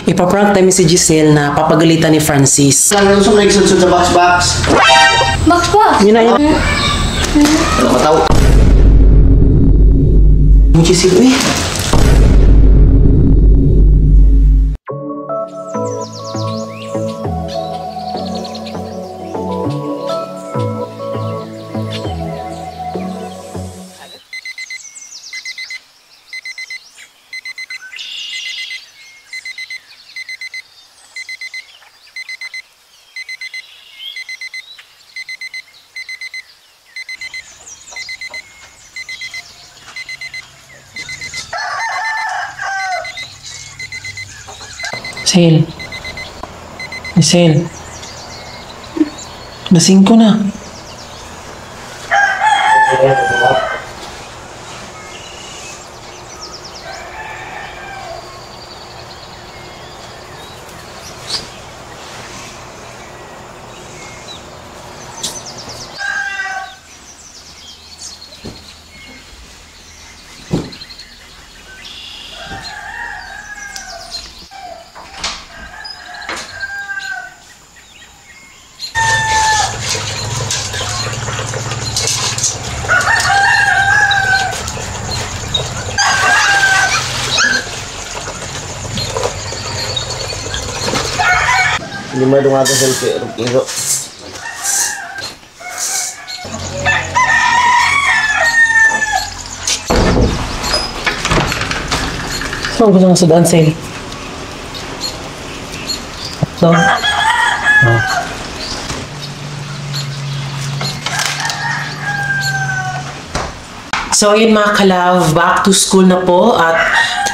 Ipaprank namin si Giselle na papagalitan ni Francis. Kaya gusto mo nagsunsod sa box-box. Box box? Yun na yun. Ano ka tao? Giselle, uy. Giselle. Giselle. Lasing ko na. Hindi mo yung ato selfie. Ito. Saan gusto nga sudan, Sel? So? So yun mga kalab, back to school na po at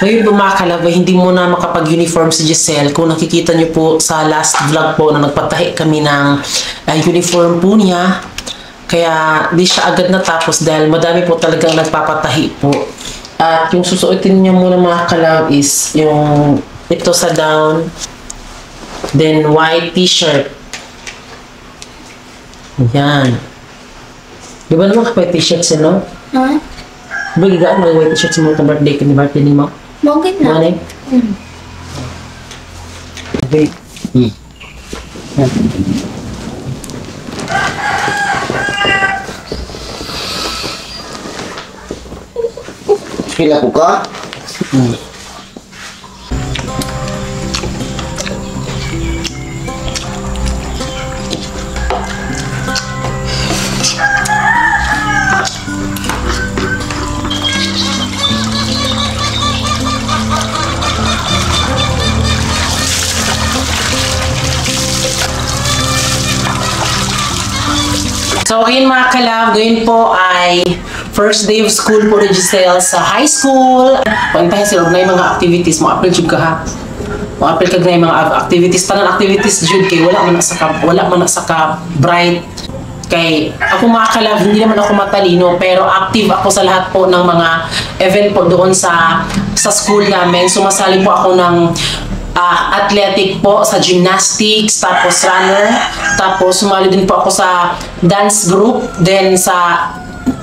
ngayon po mga kalab, hindi mo na makapag-uniform si Giselle. Kung nakikita niyo po sa last vlog po na nagpatahi kami ng uniform po niya, kaya di siya agad natapos dahil madami po talagang nagpapatahi po. At yung susuotin niya muna mga kalab is yung ito sa down, then white t-shirt. Yan. Di ba naman kapag t-shirt siya, no? Ha? Bagigaan mo yung white t-shirt sa mga birthday ka ni birthday ni mo? Bakit na? Manay? Okay. Pila ko ka? So, ayun mga kalab, ngayon po ay first day of school po ni Giselle sa high school. Pantahin sila na yung mga activities mo. April jud ka ha. April ka na yung mga activities. Tanan activities jud kay wala man sa ka bright. Kay ako mga kalab, hindi naman ako matalino pero active ako sa lahat po ng mga event po doon sa school namin. Sumasali po ako ng athletic po, sa gymnastics, tapos runner, tapos sumali din po ako sa dance group, then sa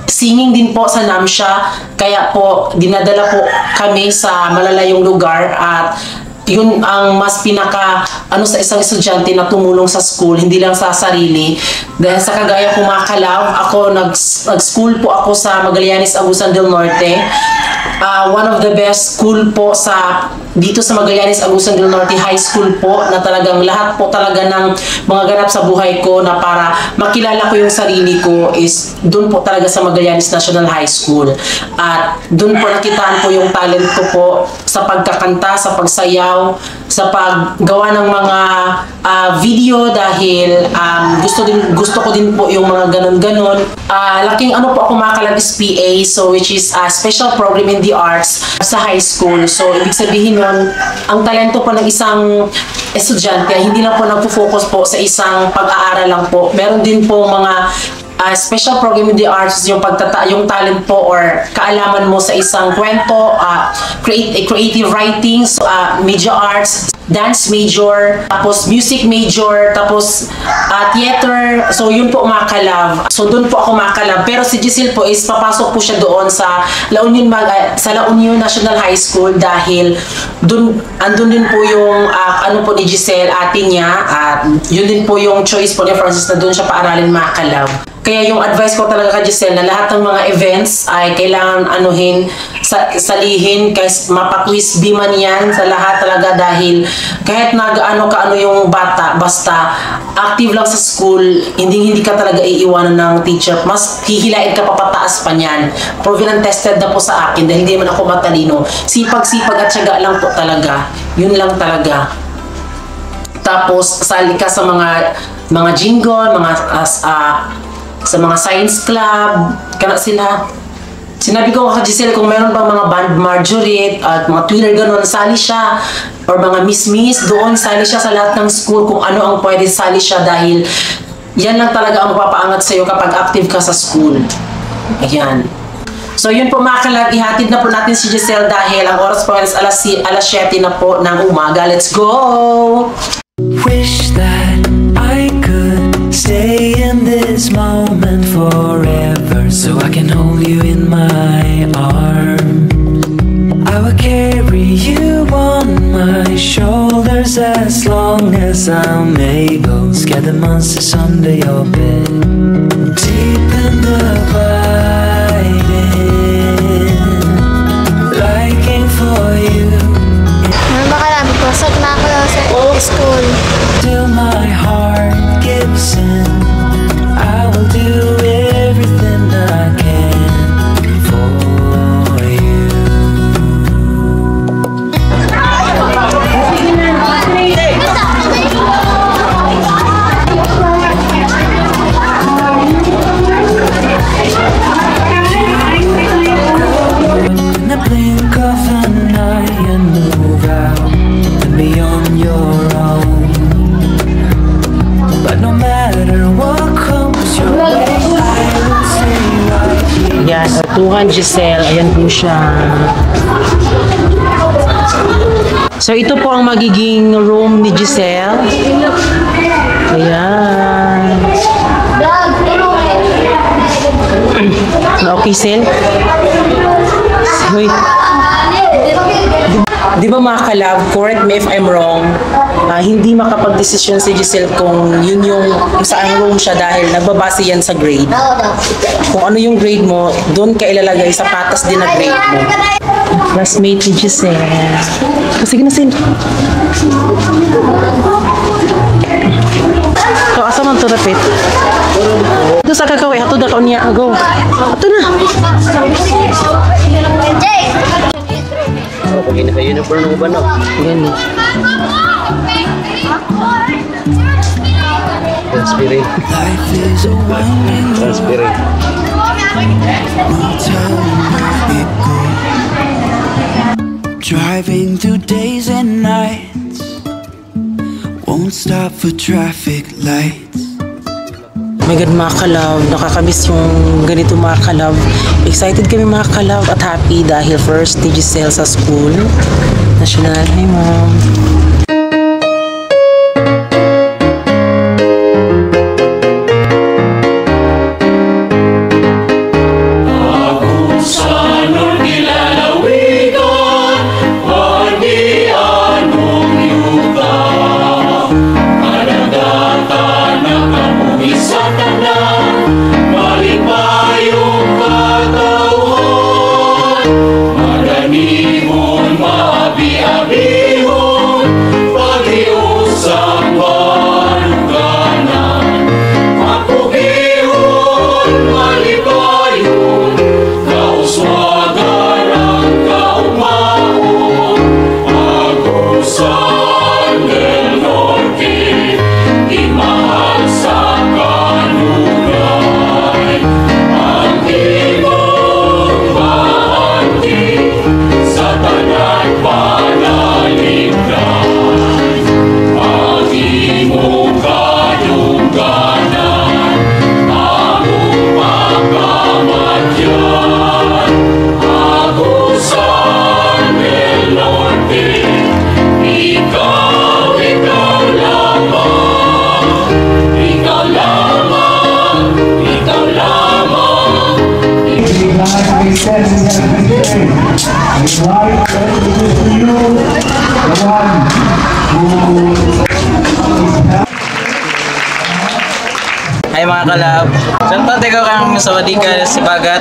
singing din po sa NAMSHA, kaya po dinadala po kami sa malalayong lugar at yun ang mas pinaka sa isang estudyante na tumulong sa school, hindi lang sa sarili. Dahil sa kagaya ko mga kalab, ako nag-school po ako sa Magallanes Agusan del Norte. One of the best school po dito sa Magallanes Agusan del Norte High School po, na talagang lahat po talaga ng mga ganap sa buhay ko na para makilala ko yung sarili ko is doon po talaga sa Magallanes National High School. At doon po nakitaan po yung talent ko po sa pagkakanta, sa pagsayaw, sa paggawa ng mga video dahil gusto ko din po yung mga ganon-ganon. Laking po ako mga kalab is PA, so which is special program in the arts sa high school. So ibig sabihin nun, ang talento po ng isang estudyante ay hindi lang po nagpo-focus po sa isang pag-aaral lang po. Meron din po mga special program in the arts, yung yung talent po or kaalaman mo sa isang kwento, creative writing, media arts, dance major, tapos music major, tapos theater. So yun po mga kalab. So doon po ako mga kalab. Pero si Giselle po is papasok po siya doon sa La Union, sa La Union National High School dahil doon andun din po yung ano po ni Giselle, ate niya, at yun din po yung choice po ni Francis na doon siya paaralin mga kalab. Kaya yung advice ko talaga kay Giselle na lahat ng mga events ay kailangan salihin, kahit mapa-quiz B man yan, sa lahat talaga, dahil kahit nag-ano yung bata, basta active lang sa school, hindi ka talaga iiwanan ng teacher. Mas hihilain ka papataas pa niyan. Proven and tested na po sa akin dahil hindi man ako matalino. Sipag-sipag at syaga lang po talaga. Yun lang talaga. Tapos sali ka sa mga jingle, sa mga science club, kana sila. Sinabi ko kay Giselle kung meron pa mga band Marjorie at mga Twitter ganun, sali siya. Or mga Miss, doon sali siya sa lahat ng school kung ano ang pwede sali siya, dahil yan lang talaga ang mapapaangat sa'yo kapag active ka sa school. Ayan. So yun po mga kalag, ihatid na po natin si Giselle dahil ang oras po is alas 7 na po ng umaga. Let's go! Wish that I could stay in this moment forever, so I can hold you in my arms. I will carry you on my shoulders as long as I'm able. Scare the monsters under your bed. Deep in the liking for you. Baka lang, pasok na ako sa school. Till my heart gives in, I will do everything I can for you. In the blink of an eye and move out and beyond your own. But no matter what comes your way, I will stay right here. Yan, tuhan Giselle. Ayan po siya. So ito po ang magiging room ni Giselle. Ayan. Okay, Sel? Uy. Di ba mga kalab, correct me if I'm wrong, hindi makapag-desisyon si Giselle kung yun yung saan room siya dahil nagbabase yan sa grade. Kung ano yung grade mo, doon ka ilalagay sa patas din na grade mo. Classmate ni Giselle. Sige na, Sil. So, asa man ito rapit? Ito sa kakaway, hato na kaon niya. Go. Hato na. Pag naka-uniform ng uban, no? Ganun. Transpiring. Life is a winding road, Transpiring. no telling where it goes. Driving through days and nights, won't stop for traffic lights. Oh my God, mga kalab, nakakamiss yung ganito mga kalab. Excited kami mga kalab at happy dahil first ni Giselle sa school. National. Hi, Mom. Madanihon, maabi-abihon, Ay mga kalab, saan ko kang sawadi ka sa bagat?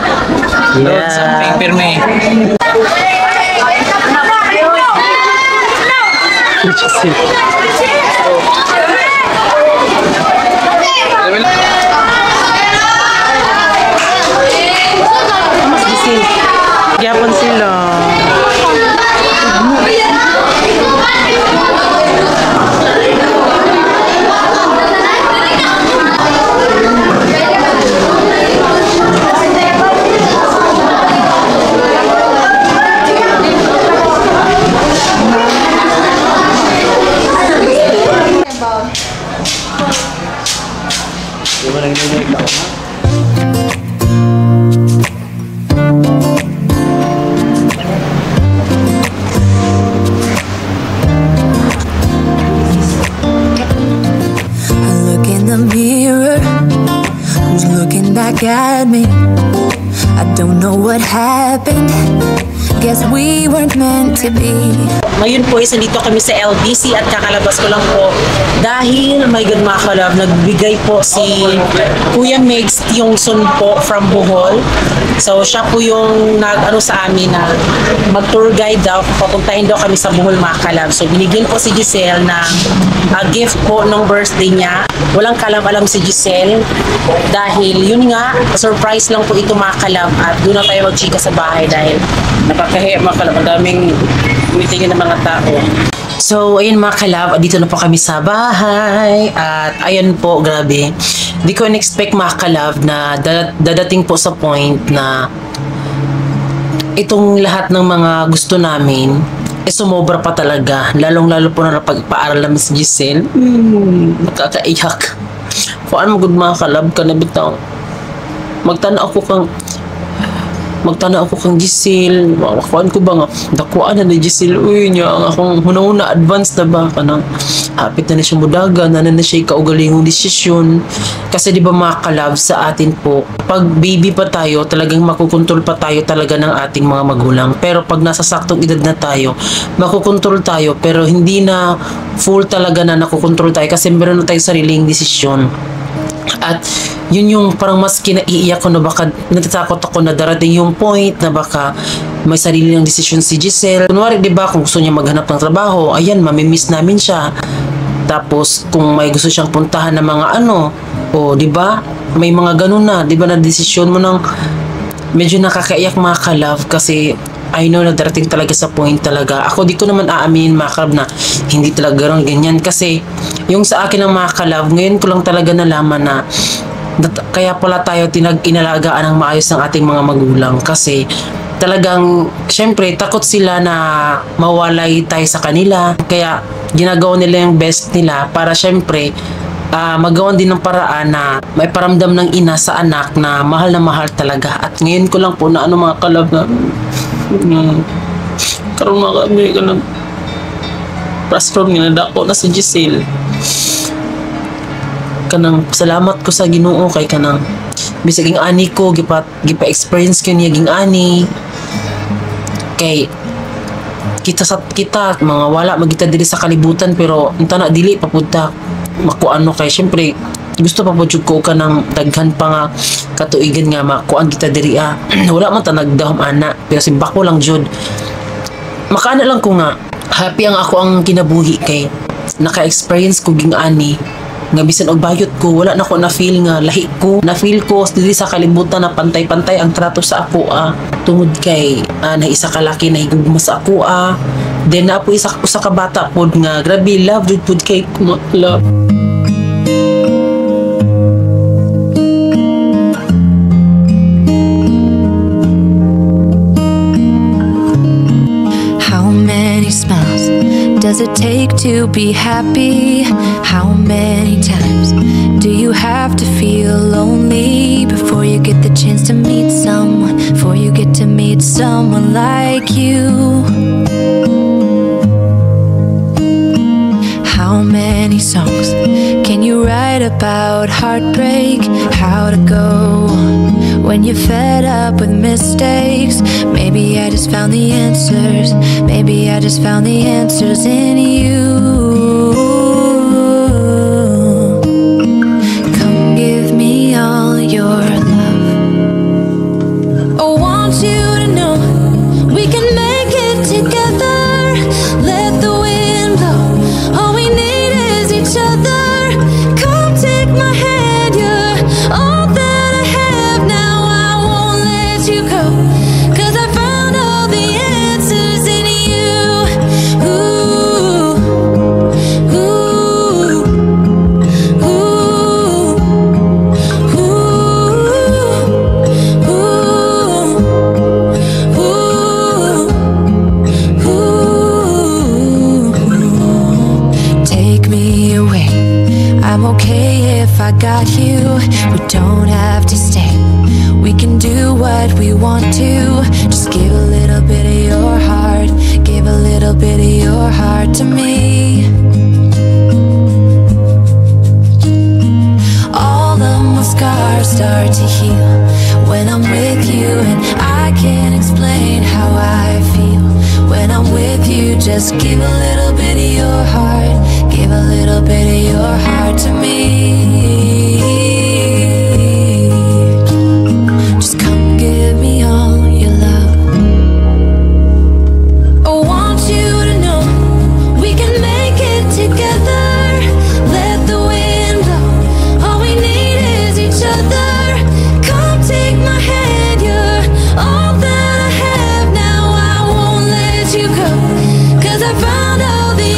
Doon sa pirme. Gyapon sila. Back at me, I don't know what happened. Guess we weren't meant to be. Ngayon po is nandito kami sa LBC at kakalabas ko lang po dahil my God mga kalab, nagbigay po si Kuya Megs yung son po from Bohol. So siya po yung nag-ano sa amin na mag-tour guide daw, papuntahin daw kami sa Bohol mga kalab. So binigyan po si Giselle ng gift po nung birthday niya. Walang kalam-alam si Giselle dahil yun nga, surprise lang po ito mga kalab at doon na tayo magchika sa bahay dahil napakahiya mga kalab, ang daming meetingin ng mga tao. So, ayun mga kalab, dito na po kami sa bahay at ayun po, grabe. Di ko in-expect mga kalab na dadating po sa point na itong lahat ng mga gusto namin sumobra pa talaga. Lalong-lalo po na napagpaaral namin si Giselle. Nakakaiyak. Kuan mo good mga kalab ka na bitaw. Magtanaw ako kang Giselle. Kuan ko ba nga? Dakuan na ni Giselle. Uy niya, ang akong hunahuna advance na ba? Kanang hapit na na siya mudaga, na siya kaugalingong desisyon. Kasi di ba mga kalab sa atin po, pag baby pa tayo, talagang makukontrol pa tayo talaga ng ating mga magulang. Pero pag nasa saktong edad na tayo, makukontrol tayo pero hindi na full talaga na nakukontrol tayo kasi meron na tayong sariling desisyon. At yun yung parang mas kinaiiyak ko na baka natatakot ako na darating yung point na baka may sarili ng desisyon si Giselle. Kunwari, di ba, kung gusto niya maghanap ng trabaho, ayan, mamimiss namin siya. Tapos, kung may gusto siyang puntahan ng mga ano, o di ba, may mga ganun na, di ba, na desisyon mo ng medyo nakakaiyak mga kalab kasi I know na darating talaga sa point talaga. Ako di ko naman aaminin mga kalab na hindi talaga gano'n ganyan kasi yung sa akin ng mga kalab, ngayon ko lang talaga nalaman na kaya pala tayo inalagaan ng maayos ng ating mga magulang kasi talagang syempre takot sila na mawalay tayo sa kanila kaya ginagawa nila yung best nila para syempre magawan din ng paraan na may paramdam ng ina sa anak na mahal talaga. At ngayon ko lang po na ano mga kalab na karoon mga kami ka ng prastron nga nadako na si Giselle. Kanang salamat ko sa Ginoo kay kanang bisaging ani ko gipa-experience ko niya ging ani kay kita mga wala magita dili sa kalibutan pero unta na dili papunta makuano kay syempre gusto pa pud ko ka ng daghan pa nga katuigan nga makuan kita diri wala man ta nagdahom ana pero simba ko lang jud makaana lang ko nga happy ang ako ang kinabuhi kay naka-experience ko ging ani nga bisan og bayot ko wala na ko na feel nga lahi ko na feel ko dili sa kalibutan na pantay-pantay ang trato sa ako tungod kay na isa ka laki na higugma sa ako then na po isa ka bata pod nga grabe love jud pod kay love. Does it take to be happy? How many times do you have to feel lonely before you get the chance to meet someone? Before you get to meet someone like you? How How many songs can you write about heartbreak? How to go when you're fed up with mistakes? Maybe I just found the answers. Maybe I just found the answers in you. Come give me all your love. I want you to know we can make it together. Let the wind blow. All we need is each other. Come take my hand. You're all that I have now. I won't let you go, 'cause I found all the answers in you. Ooh, ooh, ooh, take me away. I'm okay if I got you. We don't have to stay. We can do what we want to. Just give a little bit of your heart. Give a little bit of your heart to me. All of my scars start to heal when I'm with you, and I can't explain how I feel when I'm with you. Just give a little bit of your heart. Give a little bit of your heart to me. Just come give me all your love. I want you to know we can make it together. Let the wind blow. All we need is each other. Come take my hand. You're all that I have now. I won't let you go, 'cause I found all the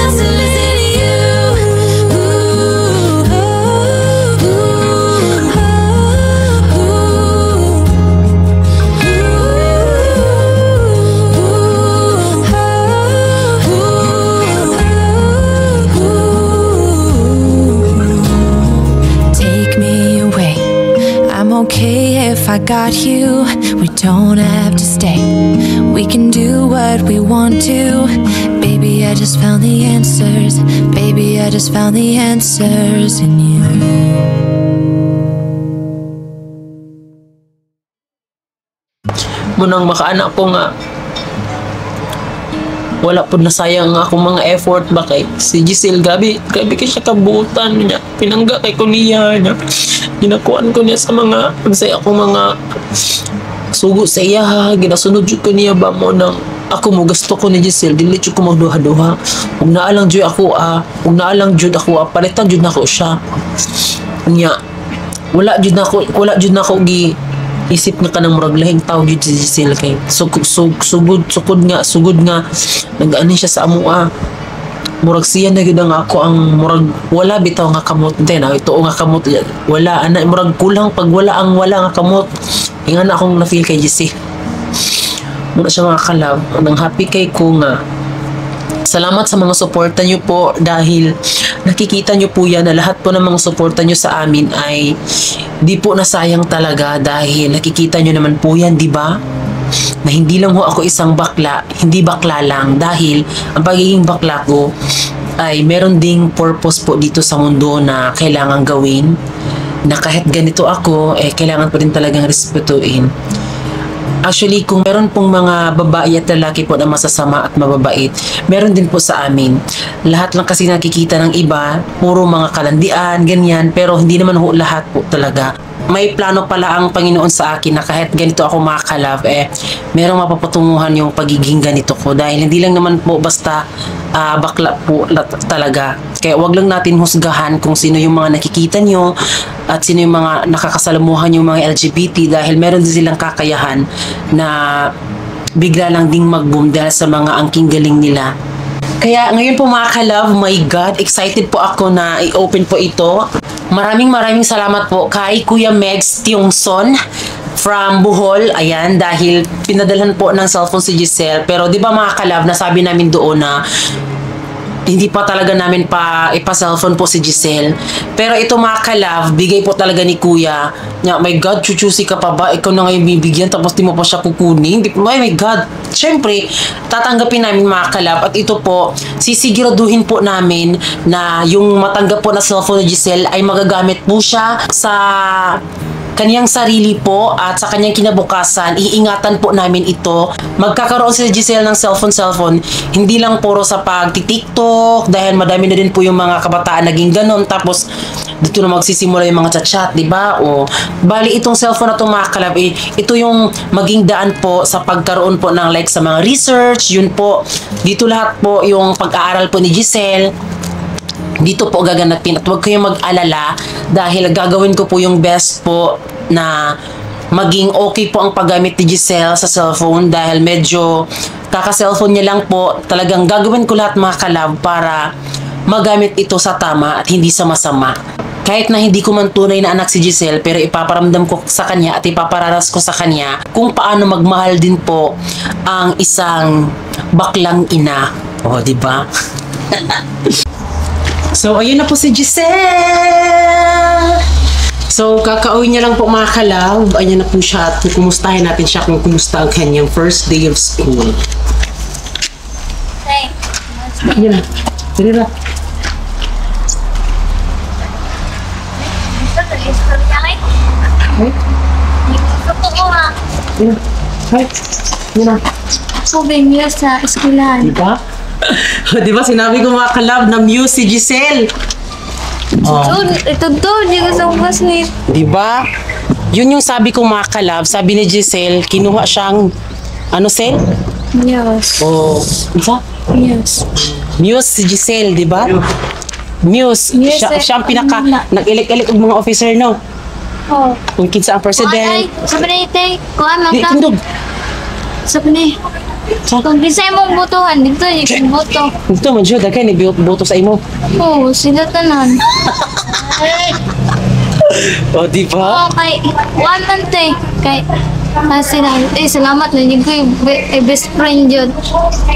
answers in you. Ooh, ooh, ooh, take me away. I'm okay if I got you. We don't have to stay. We can do what we want to. Baby, I just found the answers. Baby, I just found the answers in you. Munang makaanak po nga wala po nasayang nga akong mga effort ba kay si Giselle. Grabe kay siya kabuutan niya, pinangga kay ko niya ginakuan ko niya sa mga pagsaya akong mga sugo sa iya ha. Ginasunod jud ko niya ba mo nang ako mo gusto ko ni Giselle, dili jud ko magduha-duha. Ug naalang jud ako palitan jud nako siya nya. Wala jud nako gi isip nga kanang murag lahing tao jud si Giselle kay sugod nga nag-ani siya sa amoa. Murag siya na gid nga ako ang murag wala bitaw nga kamot din na ito nga kamot wala ana murag kulang pag wala nga kamot. Ingan akong na-feel kay Giselle. Muna siya mga kalab, nang happy kay ko nga. Salamat sa mga suporta nyo po dahil nakikita nyo po yan na lahat po ng mga suporta nyo sa amin ay di po nasayang talaga dahil nakikita nyo naman po yan, di ba? Na hindi lang ho ako isang bakla, hindi bakla lang dahil ang pagiging bakla ko ay meron ding purpose po dito sa mundo na kailangan gawin, na kahit ganito ako, kailangan po din talagang respetuin. Actually, kung meron pong mga babae at lalaki po na masasama at mababait, meron din po sa amin. Lahat lang kasi nakikita ng iba, puro mga kalandian, ganyan, pero hindi naman ho lahat po talaga. May plano pala ang Panginoon sa akin na kahit ganito ako mga kalab, merong mapapatunguhan yung pagiging ganito ko dahil hindi lang naman po basta bakla po talaga. Kaya wag lang natin husgahan kung sino yung mga nakikita nyo at sino yung mga nakakasalamuhan yung mga LGBT dahil meron din silang kakayahan na bigla lang ding mag-boom dahil sa mga angking galing nila. Kaya ngayon po mga kalab, my God, excited po ako na i-open po ito. Maraming salamat po kay Kuya Megs Tiongson from Bohol. Ayan, dahil pinadalhan po ng cellphone si Giselle. Pero di ba mga kalab, nasabi namin doon na hindi pa talaga namin ipa-cellphone po si Giselle. Pero ito mga ka-love, bigay po talaga ni Kuya. My God, chuchusi ka pa ba? Ikaw na ngayon bibigyan tapos di mo pa siya kukunin. My God. Siyempre, tatanggapin namin mga ka-love. At ito po, sisiguraduhin po namin na yung matanggap po na cellphone ni Giselle ay magagamit po siya sa kaniyang sarili po at sa kaniyang kinabukasan. Iingatan po namin ito. Magkakaroon si Giselle ng cellphone, hindi lang puro sa pag-TikTok, dahil madami na din po yung mga kabataan naging ganon. Tapos, dito na magsisimula yung mga chat-chat, di ba? O, bali itong cellphone na itong mga kalab, ito yung maging daan po sa pagkaroon po ng like sa mga research, yun po. Dito lahat po yung pag-aaral po ni Giselle, dito po gaganapin at huwag kayong mag-alala dahil gagawin ko po yung best po na maging okay po ang paggamit ni Giselle sa cellphone dahil medyo kaka-cellphone niya lang po. Talagang gagawin ko lahat mga kalab para magamit ito sa tama at hindi sa masama. Kahit na hindi ko man tunay na anak si Giselle, pero ipaparamdam ko sa kanya at ipapararas ko sa kanya kung paano magmahal din po ang isang baklang ina. O, di ba? So, ayun na po si Giselle! So, kakauwi niya lang po mga kalab. Ayan na po siya at kumustahin natin siya kung kumusta ang kanyang first day of school. Hey. Ayan na. Dali na. Gusto ko, gusto niya kay. Ay, Gusto ko ha. ayan na. Ay, ayan na. Ako venue sa eskwelahan. Diba? Diba sinabi ko mga kalab na muse si Giselle? Oh. Ito to, di ko sa classmate. Diba? Yun yung sabi ko mga kalab, sabi ni Giselle, kinuha siyang, ano Sel? Yes. Oh, isa? Yes. Muse si Giselle, diba? Muse. Muse, Siya ang pinaka, ano na? nag-ilik-ilik ang mga officer, no? Oh. Kung kinsa ang president. Sabi na ite, kuha mo Di, ka. tindog. Sabi na kung kisay mong butuhan, dito yung buto. Ito, manjo, dagay, nagboto sa imo. Oo, sila tanan. Oh, diba? Oo, kay, one month eh. Kay, sila, salamat na yung ko yung best friend yun.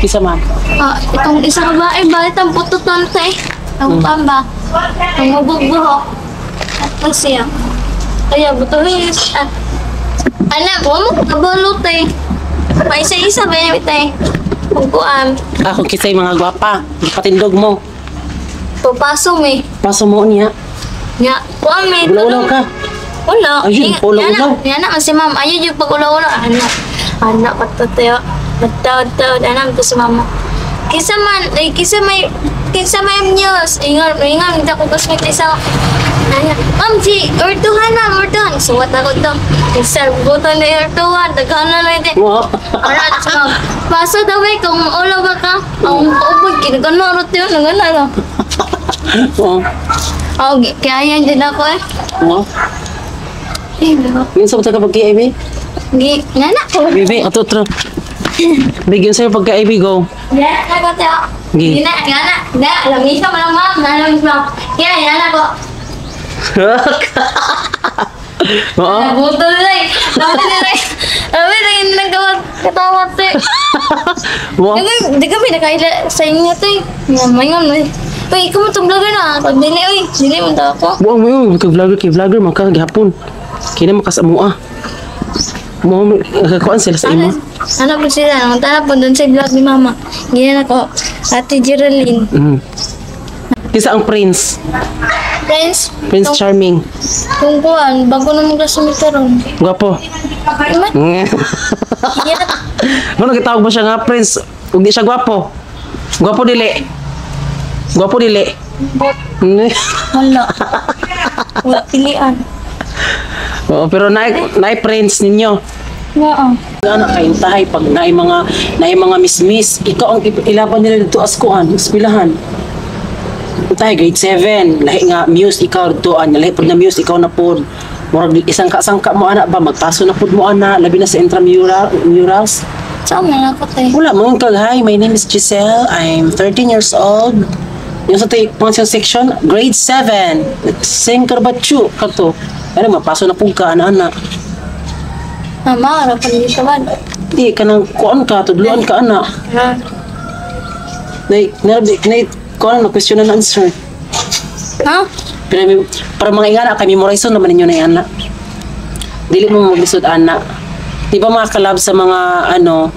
Kisa man. Itong isa ka ba, bakit ang puto tonto eh? Ang pamba. Ang mabugbuhok. At siya. Kaya butuhin. Alam, huwag mo kabalot eh. Paisa-isa ba yung ito eh? Pagkuan. Ako kisay mga gwapa. Patindog mo. Papaso eh. Paso mo niya. Nga, kuan may Ulaw-ulaw ka. Wala. Ayun, ulaw-ulaw. Yan na, si ma'am. Ayun yung pag-ulaw-ulaw. Anak, patatayo. Nagtawad-tawad. Anak, ito si mama. Kisa may news. Ingat, hindi ako gusto may isa. Ma'am, si Urtuhan na, Urtuhan. Suwat ako ito. Kisa, butan na Urtuhan. Daghan na lang ito. Wow. Anak, si ma'am. Paso daw eh, kung ulaw ba ka? Ang kaubod, kinagano, Urtuhan. Nagana lang. Oo. Oh, kaya yan din ako eh. Oo. Eh, diba? Minsan mo taga pagka-ibig? Nana ko. Bibi, ato tro. Bigyan sa'yo pagka-ibig, go. Ya, ako tayo. Gi. Nana. Lamisa mo lang ma'am. Nalamis mo. Kaya, nana ko. Oo. Nabuto nila eh. Sabi na yung nagawag katawat eh. Wow. Di kami nakaila sa inyo ito eh. Mayon eh. Uy, ikaw mo itong vlogger na. Pag dili, uy. Dili mo daw ako. Wow mo yun, kay vlogger, makagihapon. Kaya na makasamuha. Mo, kuan sila sa imo. Ano po sila? Ang tapon doon sa vlog ni mama. Ganyan ako. Ate Geraldine. Kisa ang prince. Friends. Prince Charming. Kung kuhan, bago na mga sumita ron. Gwapo. Iman? Ano kitawag mo siya nga, prince? Huwag di siya gwapo. Gwapo dili. Gwapo dili. Wala. Wala pilian. Oo, pero naay prince ninyo. Oo. Anak kaintahay pag naay mga miss, ikaw ang ilaban nila dito askuan, espilahan. Tay grade 7, lahi nga muse ikaw dito, lahi pud na muse ikaw na pod. Murag isang kasangka mo ana ba magpaso na pud mo ana labi na sa intramurals. Saan na ako tayo? Wala mo kag hi, my name is Giselle. I'm 13 years old. Yung sa tayo section, grade 7. Singkarbatchu kato. Ano mapaso na pud ka ana. Mama, harapan dito ba? Di ka nang kuan ka, tudluan ka ana. Ha? Kung ano, question and answer. Ha? Para mga ingana, kay memorize naman ninyo na yan, anak. Dili mo maglisod, anak. Di ba mga kalab sa mga, ano,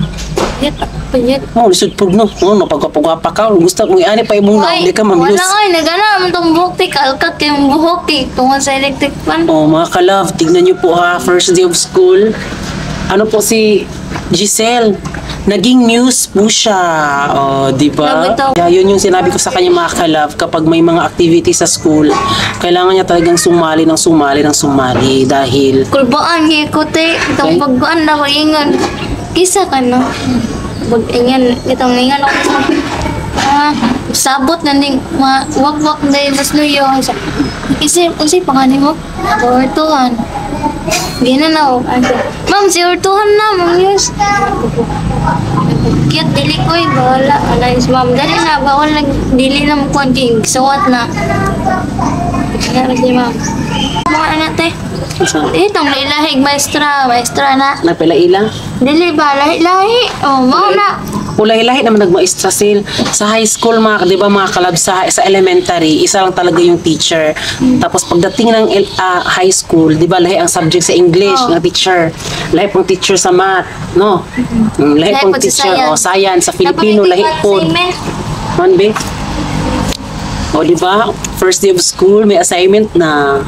Panyat. lisod pug no? Napagkapagwapa ka. Gusto kong iani pa imong na, hindi ka mamilos. Wala ay, nagana man tong buhok ti, kalkat kayong buhok ti, tungan sa electric fan. Oh, mga kalab, tignan niyo po ha, first day of school. Ano po si Giselle? Naging muse po siya. Oh, di ba? Love ito. Yeah, yun yung sinabi ko sa kanya mga kalab, kapag may mga activities sa school, kailangan niya talagang sumali dahil Kulbaan kay ko te, itong Okay. pagbuan na ingon. Kisa ka no. Pag-ingan, itong ingan ako sa sabot na ning wag-wag dahil mas luyo. Kasi panganin mo, ortuhan. Gina na ako. Ma'am, si ortuhan na, ma'am Yus. Kiyat, dili ko eh, bahala. Alayos, ma'am, dali na, bawal dili na mo konting, sawat na. Kaya si ma'am. Mga anak te. Itong lahig maestra na. napila-ila. Dili ba, lahi. Oh, mau na. Ulay-lahi naman nagmaestra sil. Sa high school, di ba mga kalab, sa elementary, isa lang talaga yung teacher. Tapos pagdating ng high school, di ba, lahi ang subject sa English ng teacher. Lahi pong teacher sa math, no? Lahi pong po sa teacher, science. science. Sa Filipino, lahi po. Man, be? O, di ba? First day of school, may assignment na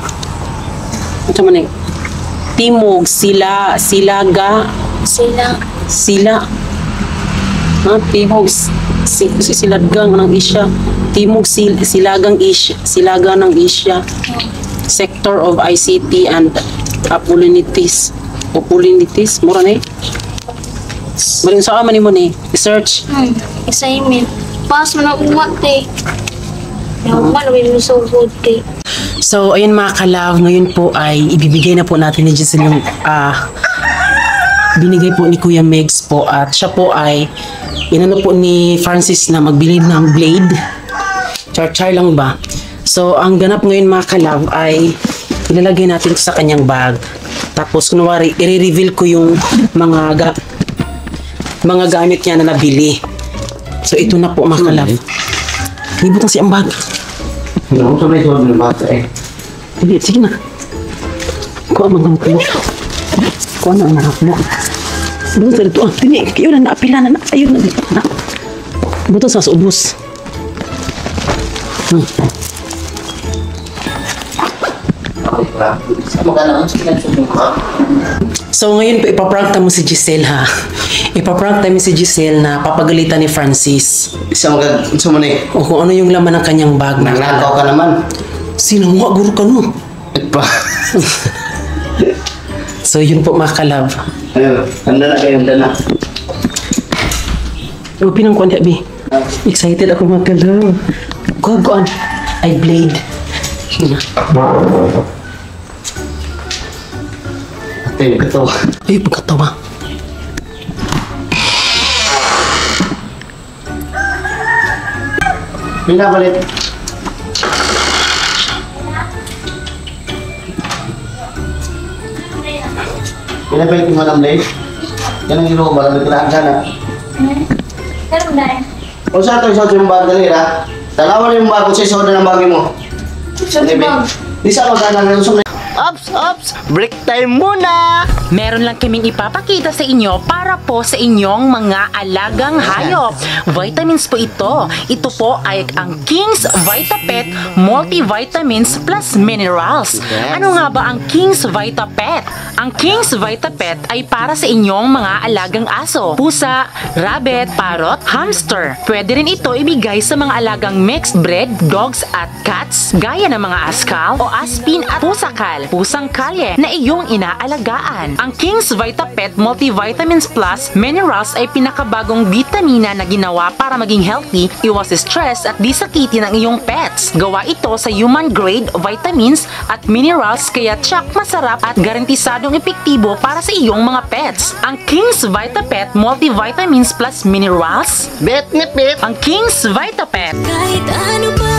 ano man eh? Timog, silaga, sila. Timog, silagang ng Isya. Timog, silagang ng Isya. Sector of ICT and Apollinitis. Mura na eh. Maring saan man mo ni? Research. Assignment. Pas mo na umat eh. Yung man, may lusugod kay. So, ayun mga kalab, ngayon po ay ibibigay na po natin ni Giselle yung binigay po ni Kuya Megs po at siya po ay inano po ni Francis na magbili ng blade. Char-char lang ba? So, ang ganap ngayon mga kalab ay ilalagay natin sa kanyang bag. Tapos, kunwari, i-reveal ko yung mga gamit niya na nabili. So, ito na po mga kalab. Libutan siya ang bag. Ano sa may tuwan ng bata eh? Hindi, sige na. Kuha mo ng mo. Kuha na ang harap mo. Buto sa dito. Tini, kayo na naapila na. Ayun na dito na. Buto sa ubos. So ngayon po ipaprank mo si Giselle ha. Ipaprank mo si Giselle na papagalitan ni Francis. Isa mo ni. O kung ano yung laman ng kanyang bag. Nagnakaw ka naman. Sino nga guru ka no? Pa. So yun po mga kalab. Ayun, handa na. O pinangkuan niya, Bi. Excited ako mga kalab. Gogoan. Ay, blade. Sige na. Ate, ito. Ay, pagkatawa. Pinabalit. Pinabalit mo ng blade. Yan ang ilo ko, malamit ka na sana. Pero dahil. O sa ito, isot yung bag dali ha. Dalawa yung bag ko sa isoda ng bagi mo. Di sa magana na usok na. Ops! Break time muna! Meron lang kaming ipapakita sa inyo para po sa inyong mga alagang hayop. Vitamins po ito. Ito po ay ang King's VitaPet Multivitamins plus Minerals. Ano nga ba ang King's VitaPet? Ang King's VitaPet ay para sa inyong mga alagang aso, pusa, rabbit, parrot, hamster. Pwede rin ito ibigay sa mga alagang mixed breed, dogs at cats, gaya ng mga askal o aspin at pusakal, pusang kalye na iyong inaalagaan. Ang King's VitaPet Multivitamins Plus Minerals ay pinakabagong vitamina na ginawa para maging healthy, iwas stress at di sakitin ang iyong pets. Gawa ito sa human grade vitamins at minerals kaya tiyak masarap at garantisadong epektibo para sa iyong mga pets. Ang King's VitaPet Multivitamins Plus Minerals, Bet ni Pet! ang King's VitaPet. Kahit ano pa